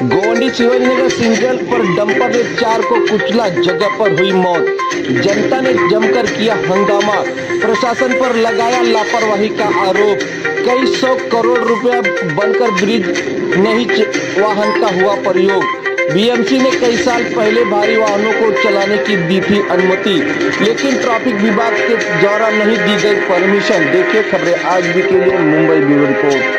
Gondi Shivajinagar single पर dumper ने 4 को कुचला, जगह पर हुई मौत। जनता ने जमकर किया हंगामा, प्रशासन पर लगाया लापरवाही का आरोप। कई 100 करोड़ रुपया बनकर ब्रिज नहीं वाहन का हुआ प्रयोग। बीएमसी ने कई साल पहले भारी वाहनों को चलाने की दी थी अनुमति, लेकिन ट्रैफिक विभाग के द्वारा नहीं दी गई परमिशन। देखिए खबरें आज भी के लिए मुंबई ब्यूरो रिपोर्ट।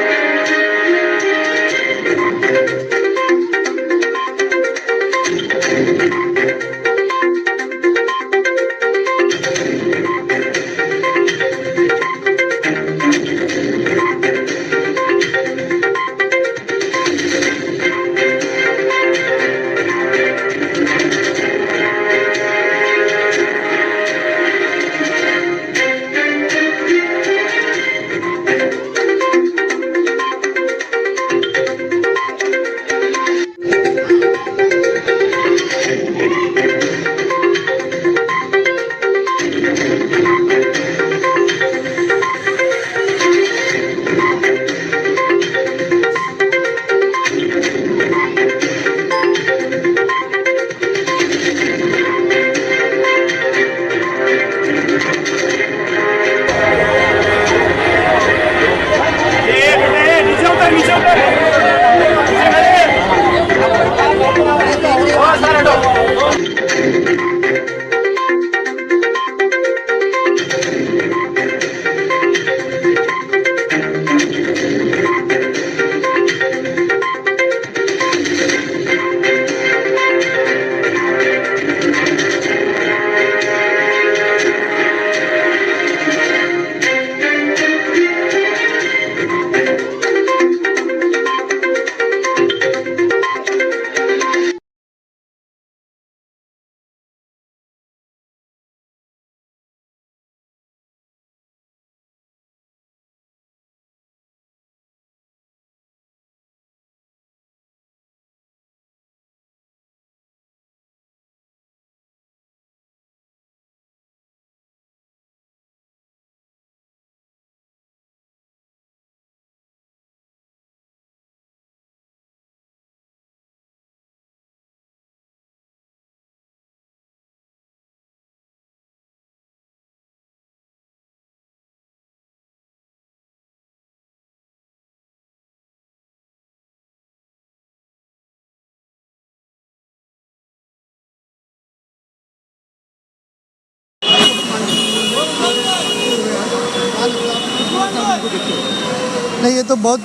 नहीं, ये तो बहुत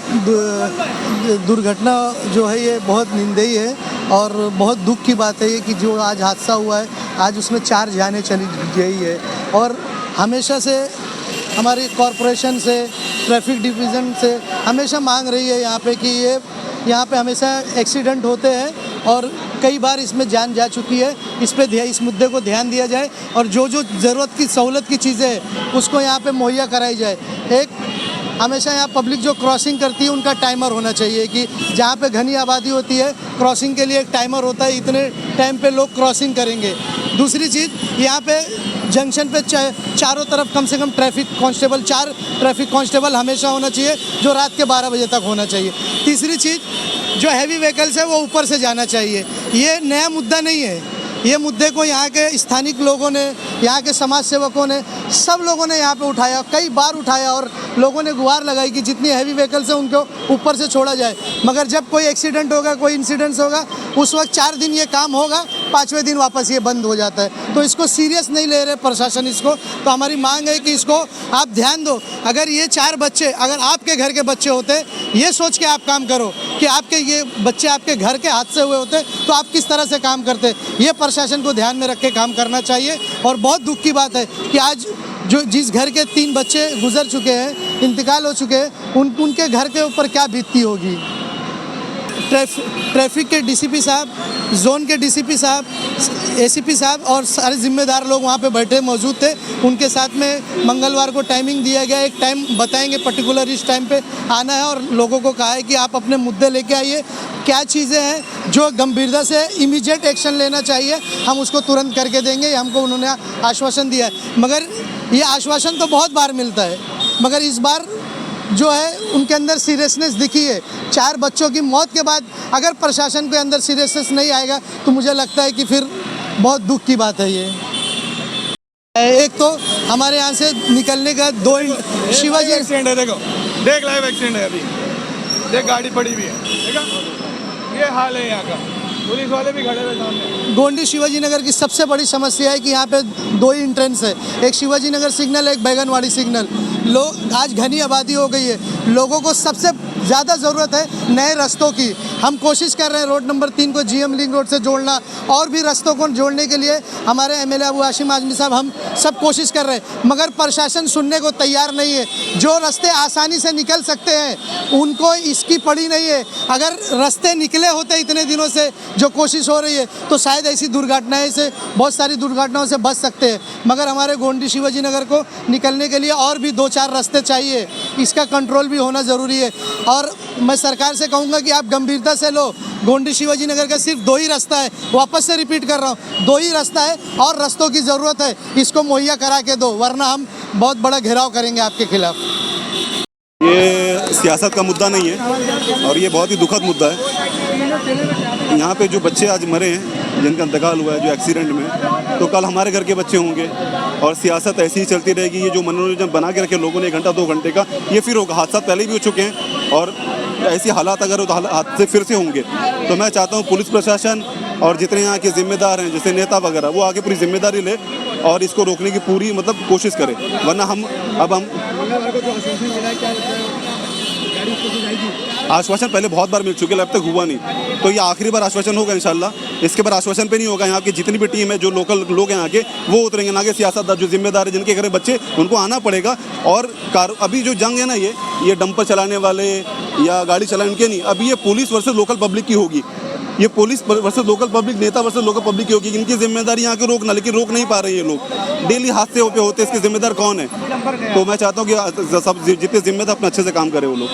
दुर्घटना जो है ये बहुत निंदनीय है और बहुत दुख की बात है ये कि जो आज हादसा हुआ है, आज उसमें 4 जानें चली गई है। और हमेशा से हमारी कॉरपोरेशन से, ट्रैफिक डिवीज़न से हमेशा मांग रही है यहाँ पे कि ये यहाँ पे हमेशा एक्सीडेंट होते हैं और कई बार इसमें जान जा चुकी है। इस मुद्दे को ध्यान दिया जाए और जो ज़रूरत की सहूलत की चीज़ें हैं उसको यहाँ पे मुहैया कराई जाए। एक हमेशा यहाँ पब्लिक जो क्रॉसिंग करती है उनका टाइमर होना चाहिए कि जहाँ पे घनी आबादी होती है क्रॉसिंग के लिए एक टाइमर होता है, इतने टाइम पे लोग क्रॉसिंग करेंगे। दूसरी चीज़, यहाँ पे जंक्शन पे चारों तरफ कम से कम 4 ट्रैफिक कांस्टेबल हमेशा होना चाहिए, जो रात के 12 बजे तक होना चाहिए। तीसरी चीज़, जो हैवी व्हीकल्स है वो ऊपर से जाना चाहिए। ये नया मुद्दा नहीं है, ये मुद्दे को यहाँ के स्थानिक लोगों ने, यहाँ के समाज सेवकों ने, सब लोगों ने यहाँ पे उठाया, कई बार उठाया और लोगों ने गुहार लगाई कि जितनी हैवी व्हीकल्स है उनको ऊपर से छोड़ा जाए। मगर जब कोई एक्सीडेंट होगा, कोई इंसिडेंस होगा, उस वक्त 4 दिन ये काम होगा, 5वें दिन वापस ये बंद हो जाता है। तो इसको सीरियस नहीं ले रहे प्रशासन इसको। तो हमारी मांग है कि इसको आप ध्यान दो। अगर ये 4 बच्चे अगर आपके घर के बच्चे होते, ये सोच के आप काम करो कि आपके ये बच्चे आपके घर के हाथ से हुए होते तो आप किस तरह से काम करते। ये प्रशासन को ध्यान में रख के काम करना चाहिए। और बहुत दुख की बात है कि आज जो जिस घर के 3 बच्चे गुजर चुके हैं, इंतकाल हो चुके हैं, उनके घर के ऊपर क्या बीतती होगी। ट्रैफिक के डीसीपी साहब, जोन के डीसीपी साहब, एसीपी साहब और सारे जिम्मेदार लोग वहाँ पे बैठे मौजूद थे। उनके साथ में मंगलवार को टाइमिंग दिया गया, एक टाइम बताएंगे पर्टिकुलर इस टाइम पे आना है और लोगों को कहा है कि आप अपने मुद्दे लेके आइए, क्या चीज़ें हैं जो गंभीरता से इमीडिएट एक्शन लेना चाहिए, हम उसको तुरंत करके देंगे। हमको उन्होंने आश्वासन दिया है, मगर ये आश्वासन तो बहुत बार मिलता है, मगर इस बार जो है उनके अंदर सीरियसनेस दिखी है। 4 बच्चों की मौत के बाद अगर प्रशासन के अंदर सीरियसनेस नहीं आएगा तो मुझे लगता है कि फिर बहुत दुख की बात है ये। एक तो हमारे यहाँ से निकलने का 2 शिवाजी एक्सीडेंट है, देखो देख लाइव एक्सीडेंट है अभी, देख गाड़ी पड़ी हुई है, देखा ये हाल है यहाँ का, पुलिस वाले भी खड़े हुए सामने। गोंडी शिवाजी नगर की सबसे बड़ी समस्या है कि यहाँ पे 2 ही इंट्रेंस है, एक शिवाजी नगर सिग्नल, एक बैगनवाड़ी सिग्नल। लोग आज घनी आबादी हो गई है, लोगों को सबसे ज़्यादा ज़रूरत है नए रास्तों की। हम कोशिश कर रहे हैं रोड नंबर 3 को GM लिंक रोड से जोड़ना और भी रास्तों को जोड़ने के लिए हमारे MLA अबू हाशिम आजमी साहब हम सब कोशिश कर रहे हैं, मगर प्रशासन सुनने को तैयार नहीं है। जो रास्ते आसानी से निकल सकते हैं उनको इसकी पड़ी नहीं है। अगर रास्ते निकले होते इतने दिनों से जो कोशिश हो रही है तो शायद ऐसी दुर्घटनाएं से बहुत सारी दुर्घटनाओं से बच सकते हैं, मगर हमारे गोंडी शिवाजी नगर को निकलने के लिए और भी 2-4 रास्ते चाहिए, इसका कंट्रोल भी होना ज़रूरी है। और मैं सरकार से कहूँगा कि आप गंभीरता से लो, गोंडी शिवाजी नगर का सिर्फ 2 ही रास्ता है, वापस से रिपीट कर रहा हूँ 2 ही रास्ता है और रास्तों की ज़रूरत है, इसको मुहैया करा के दो, वरना हम बहुत बड़ा घेराव करेंगे आपके खिलाफ। ये सियासत का मुद्दा नहीं है और ये बहुत ही दुखद मुद्दा है। यहाँ पे जो बच्चे आज मरे हैं, जिनका इंतकाल हुआ है जो एक्सीडेंट में, तो कल हमारे घर के बच्चे होंगे और सियासत ऐसी ही चलती रहेगी। ये जो मनोरंजन बना के रखे लोगों ने 1 घंटा 2 घंटे का, ये फिर होगा। हादसा पहले भी हो चुके हैं और ऐसी हालात अगर हो तो हादसे फिर से होंगे। तो मैं चाहता हूँ पुलिस प्रशासन और जितने यहाँ के जिम्मेदार हैं, जैसे नेता वगैरह, वो आगे पूरी जिम्मेदारी ले और इसको रोकने की पूरी कोशिश करें, वरना हम आश्वासन पहले बहुत बार मिल चुके हैं, अब तक हुआ नहीं, तो ये आखिरी बार आश्वासन होगा इंशाल्लाह। इसके बाद आश्वासन पे नहीं होगा। यहाँ की जितनी भी टीम है, जो लोकल लोग हैं यहाँ के, वो उतरेंगे, ना कि सियासतदान जो जिम्मेदार है, जिनके घर बच्चे, उनको आना पड़ेगा। और अभी जो जंग है ना, ये डंपर चलाने वाले या गाड़ी चलाने उनके नहीं, अभी ये पुलिस वर्सेस लोकल पब्लिक की होगी। ये पुलिस वर्सेस लोकल पब्लिक, नेता वर्सेस लोकल पब्लिक की होगी। इनकी जिम्मेदारी यहाँ के रोकना, लेकिन रोक नहीं पा रहे ये लोग। डेली हादसे होते हैं, इसके जिम्मेदार कौन है? तो मैं चाहता हूँ कि सब जितने जिम्मेदार अपने अच्छे से काम करें वो लोग।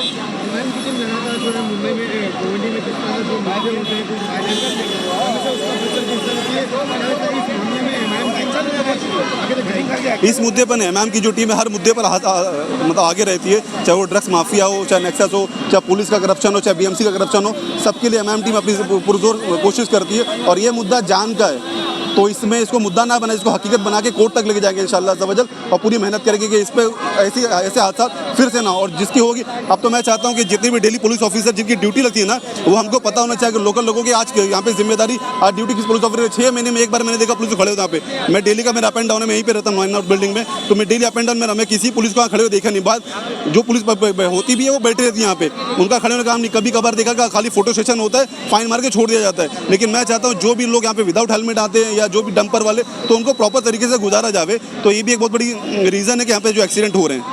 इस मुद्दे पर एमएम की जो टीम है, हर मुद्दे पर आगे रहती है, चाहे वो ड्रग्स माफिया हो, चाहे नेक्सस हो, चाहे पुलिस का करप्शन हो, चाहे BMC का करप्शन हो, सबके लिए एमएम टीम अपनी पुरजोर कोशिश करती है। और ये मुद्दा जान का है, तो इसमें इसको मुद्दा ना बनाए, इसको हकीकत बना के कोर्ट तक लेके जाएंगे इंशाल्लाह अज़्ज़ा और पूरी मेहनत करेंगे कि इस पे ऐसे हादसा फिर से ना हो। और जिसकी होगी, अब तो मैं चाहता हूँ कि जितनी भी डेली पुलिस ऑफिसर जिनकी ड्यूटी लगती है ना, वो हमको पता होना चाहिए कि लोकल लोगों की आज यहाँ पे जिम्मेदारी, आज ड्यूटी किस पुलिस ऑफिसर। 6 महीने में एक बार मैंने देखा पुलिस खड़े होते यहाँ पे। मैं डेली का मेरा अप एंड डाउन है, मैं यहीं पे रहता हूँ 9 नॉट बिल्डिंग में, तो मैं डेली अप एंड डाउन में मैं किसी पुलिस को यहाँ खड़े हुए देखा नहीं। बात जो पुलिस होती भी है वो बैठे रहती है यहाँ पे, उनका खड़े होने का काम नहीं। कभी कभार देखा खाली फोटो सेशन होता है, फाइन मार के छोड़ दिया जाता है। लेकिन मैं चाहता हूँ जो भी लोग यहाँ पे विदाउट हेलमेट आते हैं या जो भी डंपर वाले, तो उनको प्रॉपर तरीके से गुजारा जावे। तो ये भी एक बहुत बड़ी रीज़न है कि यहाँ पे जो एक्सीडेंट हो रहे हैं।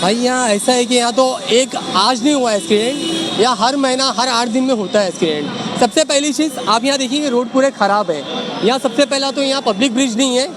भाई यहाँ ऐसा है कि यहाँ तो एक आज नहीं हुआ एक्सीडेंट, या हर महीना हर 8 दिन में होता है एक्सीडेंट। सबसे पहली चीज़ आप यहाँ देखिए, रोड पूरे ख़राब है। यहाँ सबसे पहला तो यहाँ पब्लिक ब्रिज नहीं है।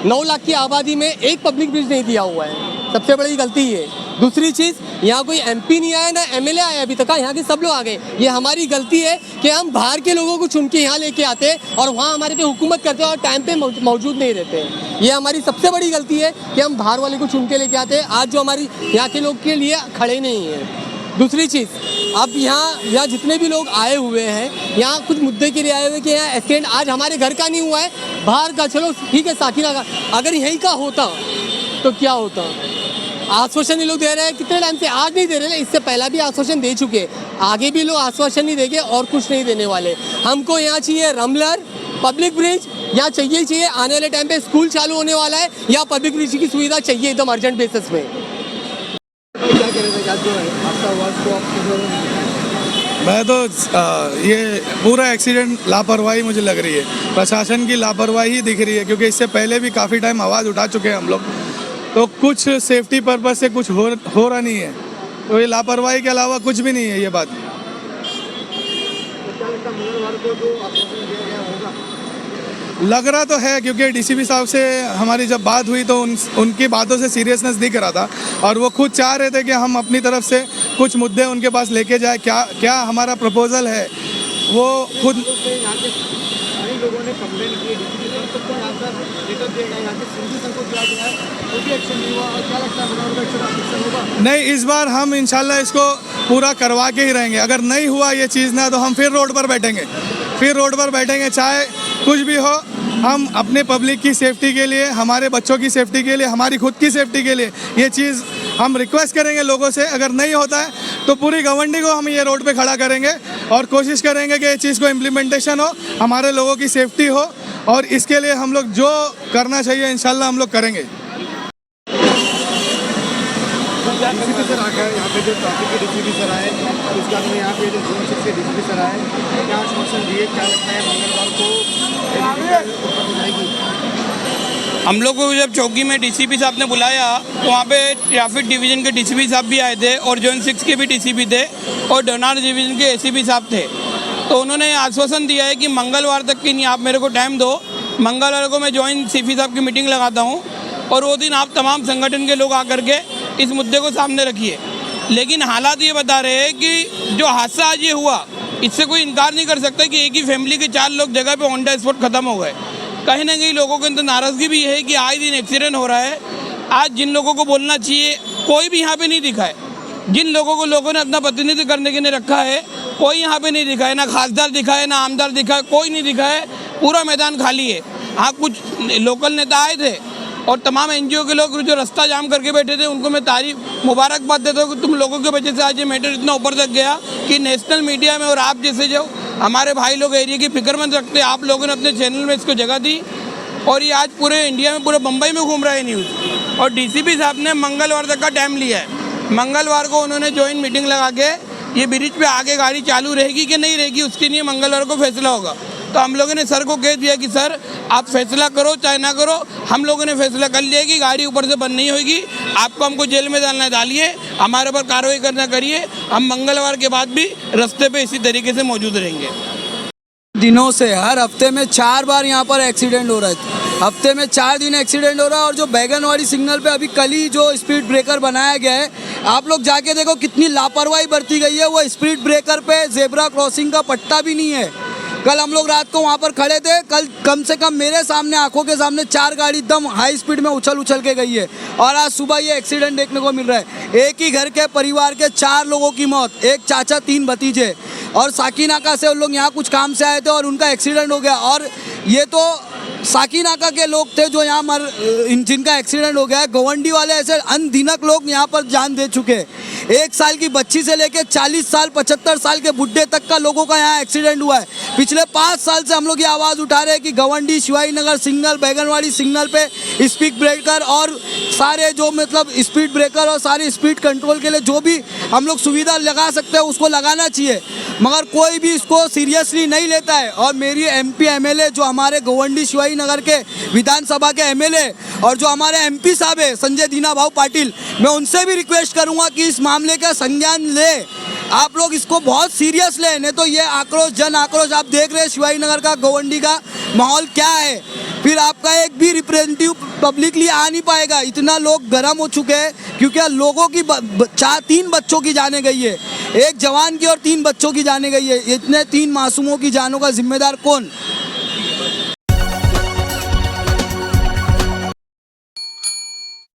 9 लाख की आबादी में एक पब्लिक ब्रिज नहीं दिया हुआ है, सबसे बड़ी गलती है। दूसरी चीज़, यहाँ कोई MP नहीं आया ना MLA आया अभी तक, यहाँ के सब लोग आ गए। ये हमारी गलती है कि हम बाहर के लोगों को चुन के यहाँ लेके आते हैं और वहाँ हमारे पे हुकूमत करते हैं और टाइम पे मौजूद नहीं रहते हैं। ये हमारी सबसे बड़ी गलती है कि हम बाहर वाले को चुन के लेके आते हैं, आज जो हमारी यहाँ के लोग के लिए खड़े नहीं हैं। दूसरी चीज़, अब यहाँ जितने भी लोग आए हुए हैं, यहाँ कुछ मुद्दे के लिए आए हुए कि यहाँ एक्सीडेंट आज हमारे घर का नहीं हुआ है, बाहर का, चलो ठीक है साकिना का, अगर यहीं का होता तो क्या होता। आश्वासन ये लोग दे रहे हैं कितने टाइम से, आज नहीं दे रहे, इससे पहला भी आश्वासन दे चुके, आगे भी लोग आश्वासन नहीं देंगे और कुछ नहीं देने वाले। हमको यहाँ चाहिए रमलर, पब्लिक ब्रिज यहाँ चाहिए ही चाहिए। आने वाले टाइम पे स्कूल चालू होने वाला है, यहाँ पब्लिक ब्रिज की सुविधा चाहिए एकदम अर्जेंट बेसिस में। मैं तो ये पूरा एक्सीडेंट लापरवाही मुझे लग रही है, प्रशासन की लापरवाही दिख रही है, क्योंकि इससे पहले भी काफ़ी टाइम आवाज़ उठा चुके हैं हम लोग, तो कुछ सेफ्टी पर्पस से कुछ हो रहा नहीं है। तो ये लापरवाही के अलावा कुछ भी नहीं है ये बात। लग रहा तो है, क्योंकि DCP साहब से हमारी जब बात हुई तो उनकी बातों से सीरियसनेस दिख रहा था और वो खुद चाह रहे थे कि हम अपनी तरफ से कुछ मुद्दे उनके पास लेके जाए। क्या हमारा प्रपोजल है वो खुद कई लोगों ने कंप्लेन की है डीसीपी सर तक को यहाँ पर लेटर दिया गया, यहाँ पे सिंधी संघ को किया गया है, कोई भी एक्शन नहीं हुआ। और क्या लगता है बनावट का एक्शन होगा? नहीं, इस बार हम इंशाल्लाह इसको पूरा करवा के ही रहेंगे। अगर नहीं हुआ ये चीज़ ना तो हम फिर रोड पर बैठेंगे, चाहे कुछ भी हो। हम अपने पब्लिक की सेफ्टी के लिए, हमारे बच्चों की सेफ्टी के लिए, हमारी खुद की सेफ्टी के लिए ये चीज़ हम रिक्वेस्ट करेंगे लोगों से। अगर नहीं होता है तो पूरी गवर्नमेंट को हम ये रोड पे खड़ा करेंगे और कोशिश करेंगे कि ये चीज़ को इम्प्लीमेंटेशन हो, हमारे लोगों की सेफ्टी हो, और इसके लिए हम लोग जो करना चाहिए इंशाल्लाह हम लोग करेंगे। डीसीपी सर आ गए यहाँ पे, जो ट्रैफिक के डीसीपी सर आए और उसके बाद में यहाँ पे जो जोन 6 के डीसीपी सर आए, क्या आश्वासन दिए, क्या लगता है मंगलवार को जाएगी? हम लोग को जब चौकी में डीसीपी साहब ने बुलाया तो वहाँ पे ट्रैफिक डिवीज़न के डीसीपी साहब भी आए थे और जोन 6 के भी डीसीपी थे और डोनार डिवीज़न के एसीपी साहब थे। तो उन्होंने आश्वासन दिया है कि मंगलवार तक की नहीं, आप मेरे को टाइम दो, मंगलवार को मैं जॉइंट सीपी साहब की मीटिंग लगाता हूँ और वो दिन आप तमाम संगठन के लोग आकर के इस मुद्दे को सामने रखिए। लेकिन हालात ये बता रहे हैं कि जो हादसा आज ये हुआ, इससे कोई इनकार नहीं कर सकता कि एक ही फैमिली के 4 लोग जगह पे ऑन द स्पॉट ख़त्म हो गए। कहीं ना कहीं लोगों के अंदर नाराज़गी भी है कि आए दिन एक्सीडेंट हो रहा है। आज जिन लोगों को बोलना चाहिए कोई भी यहाँ पे नहीं दिखा है, जिन लोगों को लोगों ने अपना प्रतिनिधित्व करने के लिए रखा है कोई यहाँ पे नहीं दिखा है, ना खासदार दिखा है, ना आमदार दिखा है, कोई नहीं दिखा है, पूरा मैदान खाली है। हाँ, कुछ लोकल नेता आए थे और तमाम एनजीओ के लोग जो रास्ता जाम करके बैठे थे उनको मैं तारीफ मुबारकबाद देता हूँ कि तुम लोगों की वजह से आज ये मैटर इतना ऊपर तक गया कि नेशनल मीडिया में, और आप जैसे जो हमारे भाई लोग एरिया की फिक्रमंद रखते हैं, आप लोगों ने अपने चैनल में इसको जगह दी और ये आज पूरे इंडिया में, पूरे मुंबई में घूम रहा है न्यूज़। और डीसीपी साहब ने मंगलवार तक का टाइम लिया है। मंगलवार को उन्होंने ज्वाइंट मीटिंग लगा के ये ब्रिज पे आगे गाड़ी चालू रहेगी कि नहीं रहेगी उसके लिए मंगलवार को फैसला होगा। तो हम लोगों ने सर को कह दिया कि सर आप फैसला करो चाहे ना करो, हम लोगों ने फैसला कर लिया कि गाड़ी ऊपर से बंद नहीं होगी, आपको हमको जेल में डालना है डालिए, हमारे ऊपर कार्रवाई करना करिए, हम मंगलवार के बाद भी रास्ते पे इसी तरीके से मौजूद रहेंगे। दिनों से हर हफ्ते में 4 बार यहाँ पर एक्सीडेंट हो रहा है, हफ्ते में 4 दिन एक्सीडेंट हो रहा है। और जो बैगनवाड़ी सिग्नल पे अभी कल ही जो स्पीड ब्रेकर बनाया गया है, आप लोग जाके देखो कितनी लापरवाही बरती गई है। वो स्पीड ब्रेकर पे जेब्रा क्रॉसिंग का पट्टा भी नहीं है। कल हम लोग रात को वहाँ पर खड़े थे, कल कम से कम मेरे सामने आंखों के सामने 4 गाड़ी एकदम हाई स्पीड में उछल के गई है और आज सुबह ये एक्सीडेंट देखने को मिल रहा है। एक ही घर के परिवार के 4 लोगों की मौत, एक चाचा 3 भतीजे। और साकीनाका से उन लोग यहाँ कुछ काम से आए थे और उनका एक्सीडेंट हो गया। और ये तो साकीनाका के लोग थे जो यहाँ जिनका एक्सीडेंट हो गया है। गवंडी वाले ऐसे अनगिनत लोग यहाँ पर जान दे चुके हैं। 1 साल की बच्ची से लेकर 40 साल 75 साल के बुढ़े तक का लोगों का यहाँ एक्सीडेंट हुआ है। पिछले 5 साल से हम लोग ये आवाज़ उठा रहे हैं कि गवंडी शिवाजी नगर सिग्नल, बैगनवाड़ी सिग्नल पे स्पीड ब्रेकर और सारे जो मतलब स्पीड ब्रेकर और सारे स्पीड कंट्रोल के लिए जो भी हम लोग सुविधा लगा सकते हैं उसको लगाना चाहिए, मगर कोई भी इसको सीरियसली नहीं लेता है। और मेरी MP MLA जो हमारे गवंडी शिवाजी नगर के विधानसभा के MLA और जो हमारे MP साहब है संजय दीना भाऊ पाटिल, मैं उनसे भी रिक्वेस्ट करूंगा कि इस मामले का संज्ञान ले, आप लोग इसको बहुत सीरियस ले, नहीं तो ये आक्रोश जन आक्रोश आप देख रहे हैं शिवाजी नगर का गवंडी का माहौल क्या है, फिर आपका एक भी रिप्रेजेंटेटिव पब्लिकली आ नहीं पाएगा। इतना लोग गर्म हो चुके हैं क्योंकि लोगों की 3 बच्चों की जाने गई है, एक जवान की और 3 बच्चों की जाने गई है। इतने 3 मासूमों की जानों का जिम्मेदार कौन?